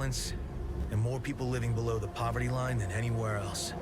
violence and more people living below the poverty line than anywhere else.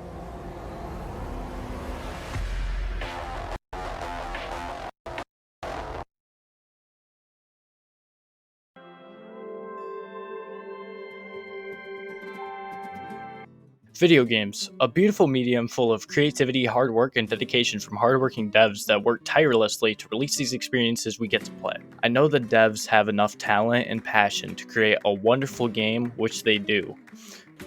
Video games, a beautiful medium full of creativity, hard work, and dedication from hardworking devs that work tirelessly to release these experiences we get to play. I know the devs have enough talent and passion to create a wonderful game, which they do,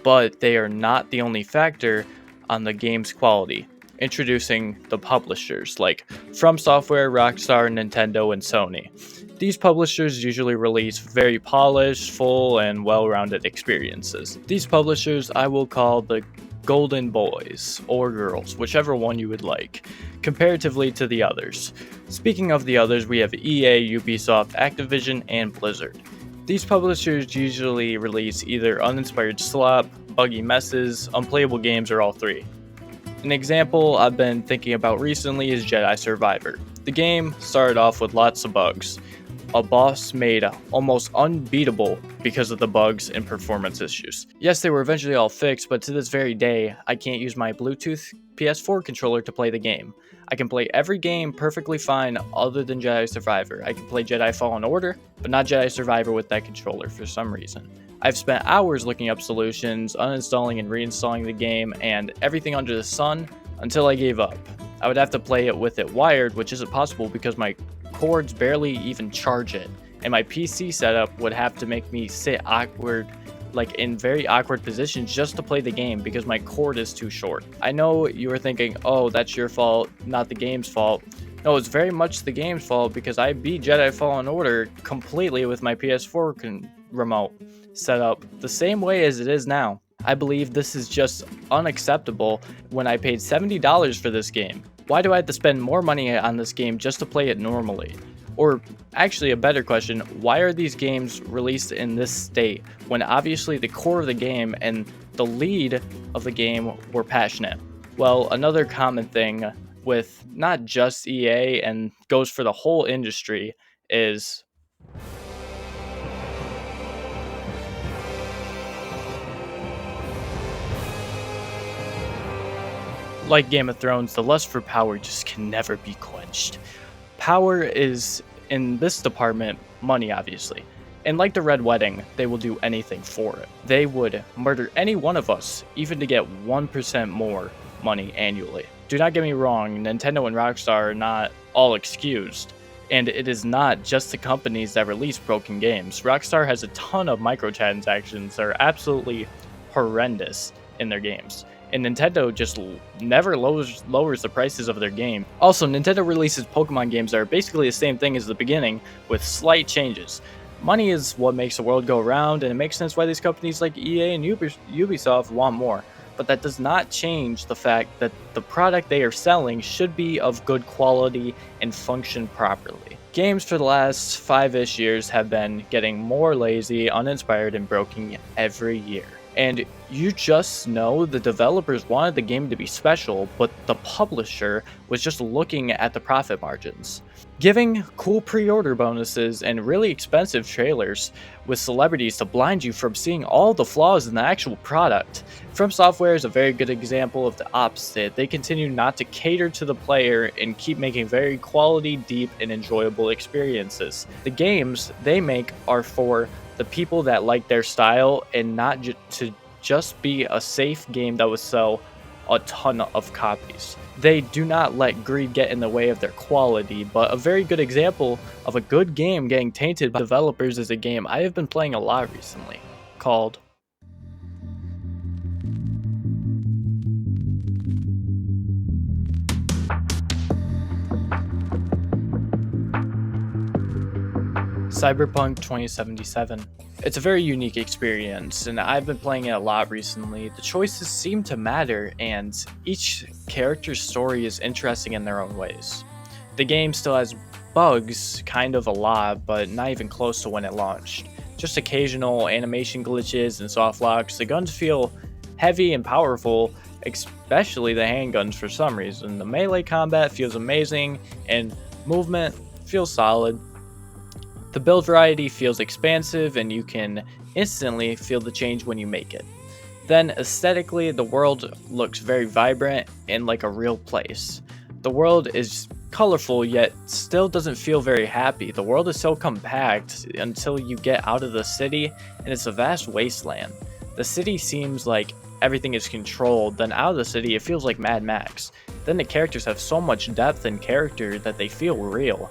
but they are not the only factor on the game's quality. Introducing the publishers like From Software, Rockstar, Nintendo, and Sony. These publishers usually release very polished, full, and well-rounded experiences. These publishers I will call the golden boys, or girls, whichever one you would like, comparatively to the others. Speaking of the others, we have EA, Ubisoft, Activision, and Blizzard. These publishers usually release either uninspired slop, buggy messes, unplayable games, or all three. An example I've been thinking about recently is Jedi Survivor. The game started off with lots of bugs. A boss made almost unbeatable because of the bugs and performance issues. Yes, they were eventually all fixed, but to this very day, I can't use my Bluetooth PS4 controller to play the game. I can play every game perfectly fine other than Jedi Survivor. I can play Jedi Fallen Order, but not Jedi Survivor with that controller for some reason. I've spent hours looking up solutions, uninstalling and reinstalling the game, and everything under the sun until I gave up. I would have to play it with it wired, which isn't possible because my cords barely even charge it, and my PC setup would have to make me sit in very awkward positions just to play the game because my cord is too short. I know you were thinking, oh, that's your fault, not the game's fault. No, it's very much the game's fault because I beat Jedi Fallen Order completely with my PS4 remote set up the same way as it is now. I believe this is just unacceptable when I paid $70 for this game. Why do I have to spend more money on this game just to play it normally? Or actually a better question, why are these games released in this state when obviously the core of the game and the lead of the game were passionate? Well, another common thing with not just EA and goes for the whole industry is like Game of Thrones, the lust for power just can never be quenched. Power is, in this department, money obviously. And like the Red Wedding, they will do anything for it. They would murder any one of us, even to get 1% more money annually. Do not get me wrong, Nintendo and Rockstar are not all excused. And it is not just the companies that release broken games. Rockstar has a ton of microtransactions that are absolutely horrendous in their games. And Nintendo just never lowers the prices of their game. Also, Nintendo releases Pokemon games that are basically the same thing as the beginning, with slight changes. Money is what makes the world go round, and it makes sense why these companies like EA and Ubisoft want more. But that does not change the fact that the product they are selling should be of good quality and function properly. Games for the last 5-ish years have been getting more lazy, uninspired, and broken every year. And you just know the developers wanted the game to be special, but the publisher was just looking at the profit margins. Giving cool pre-order bonuses and really expensive trailers with celebrities to blind you from seeing all the flaws in the actual product. From Software is a very good example of the opposite. They continue not to cater to the player and keep making very quality, deep, and enjoyable experiences. The games they make are for the people that like their style and not to just be a safe game that would sell a ton of copies. They do not let greed get in the way of their quality, but a very good example of a good game getting tainted by developers is a game I have been playing a lot recently called Cyberpunk 2077. It's a very unique experience, and I've been playing it a lot recently. The choices seem to matter, and each character's story is interesting in their own ways. The game still has bugs, kind of a lot, but not even close to when it launched. Just occasional animation glitches and soft locks. The guns feel heavy and powerful, especially the handguns for some reason. The melee combat feels amazing, and movement feels solid. The build variety feels expansive, and you can instantly feel the change when you make it. Then aesthetically, the world looks very vibrant and like a real place. The world is colorful yet still doesn't feel very happy. The world is so compact until you get out of the city and it's a vast wasteland. The city seems like everything is controlled, then out of the city it feels like Mad Max. Then the characters have so much depth and character that they feel real.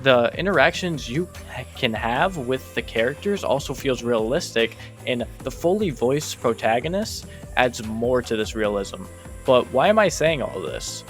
The interactions you can have with the characters also feels realistic, and the fully voiced protagonist adds more to this realism. But why am I saying all this?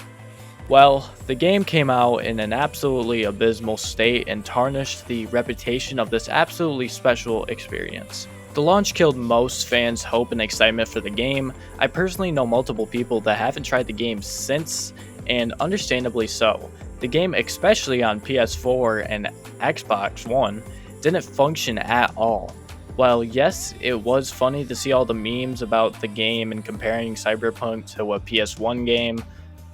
Well, the game came out in an absolutely abysmal state and tarnished the reputation of this absolutely special experience. The launch killed most fans' hope and excitement for the game. I personally know multiple people that haven't tried the game since, and understandably so. The game, especially on PS4 and Xbox One, didn't function at all. While yes, it was funny to see all the memes about the game and comparing Cyberpunk to a PS1 game,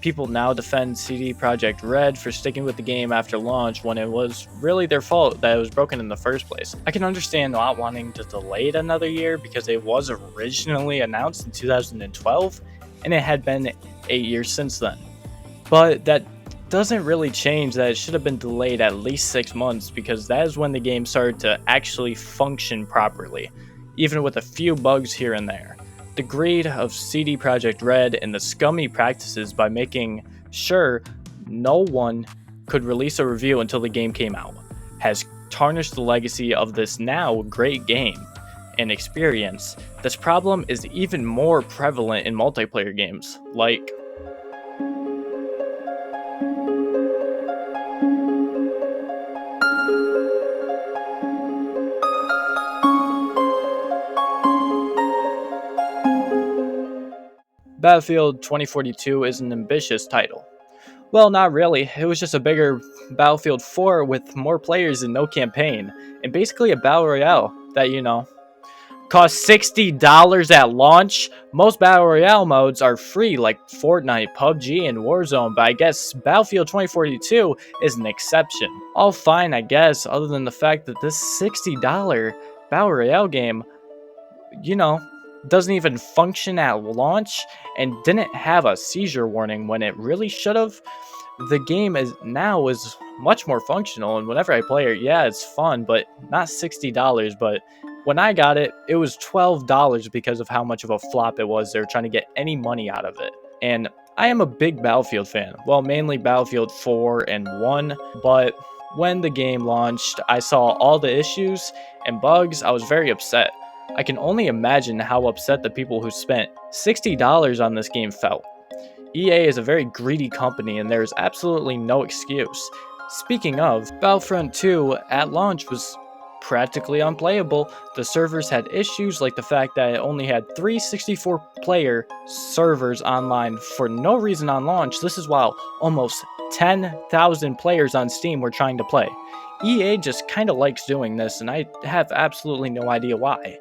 people now defend CD Projekt Red for sticking with the game after launch when it was really their fault that it was broken in the first place. I can understand not wanting to delay it another year because it was originally announced in 2012 and it had been 8 years since then. But that doesn't really change that it should have been delayed at least 6 months, because that is when the game started to actually function properly, even with a few bugs here and there. The greed of CD Projekt Red and the scummy practices by making sure no one could release a review until the game came out has tarnished the legacy of this now great game and experience. This problem is even more prevalent in multiplayer games like Battlefield 2042 is an ambitious title. Well, not really. It was just a bigger Battlefield 4 with more players and no campaign, and basically a battle royale that, cost $60 at launch. Most battle royale modes are free, like Fortnite, PUBG, and Warzone, but I guess Battlefield 2042 is an exception. All fine, I guess, other than the fact that this $60 battle royale game, doesn't even function at launch and didn't have a seizure warning when it really should have. The game is much more functional, and whenever I play it, yeah, it's fun, but not $60. But when I got it, it was $12 because of how much of a flop it was. They were trying to get any money out of it. And I am a big Battlefield fan. Well, mainly Battlefield 4 and 1, but when the game launched, I saw all the issues and bugs. I was very upset. I can only imagine how upset the people who spent $60 on this game felt. EA is a very greedy company and there is absolutely no excuse. Speaking of, Battlefront 2 at launch was practically unplayable. The servers had issues like the fact that it only had 3 64-player servers online for no reason on launch. This is while almost 10,000 players on Steam were trying to play. EA just kind of likes doing this, and I have absolutely no idea why.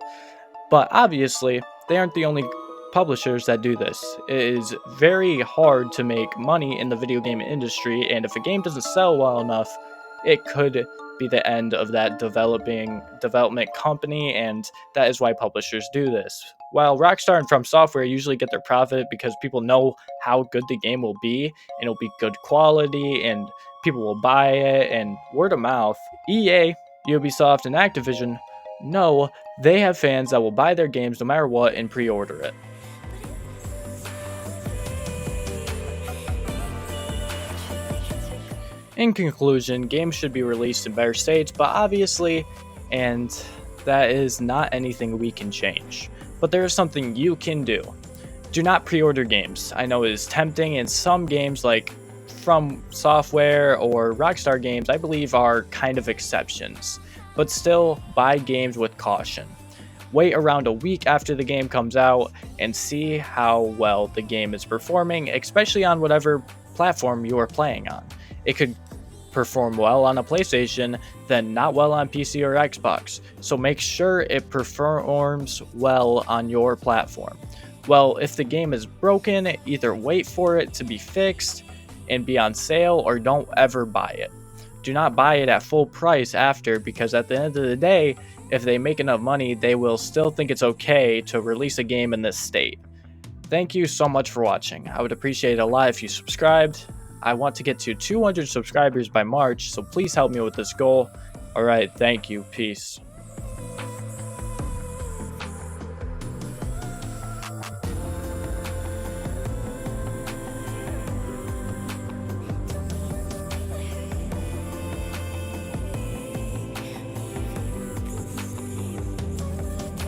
But obviously, they aren't the only publishers that do this. It is very hard to make money in the video game industry, and if a game doesn't sell well enough, it could be the end of that development company, and that is why publishers do this. While Rockstar and From Software usually get their profit because people know how good the game will be, and it'll be good quality, and people will buy it, and word of mouth, EA, Ubisoft, and Activision, no, they have fans that will buy their games no matter what and pre-order it. In conclusion, games should be released in better states, but obviously, and that is not anything we can change. But there is something you can do. Do not pre-order games. I know it is tempting, and some games like From Software or Rockstar games, I believe, are kind of exceptions. But still, buy games with caution. Wait around a week after the game comes out and see how well the game is performing, especially on whatever platform you are playing on. It could perform well on a PlayStation, then not well on PC or Xbox. So make sure it performs well on your platform. Well, if the game is broken, either wait for it to be fixed and be on sale, or don't ever buy it. Do not buy it at full price after, because at the end of the day, if they make enough money, they will still think it's okay to release a game in this state. Thank you so much for watching. I would appreciate it a lot if you subscribed. I want to get to 200 subscribers by March, so please help me with this goal. Alright, thank you. Peace.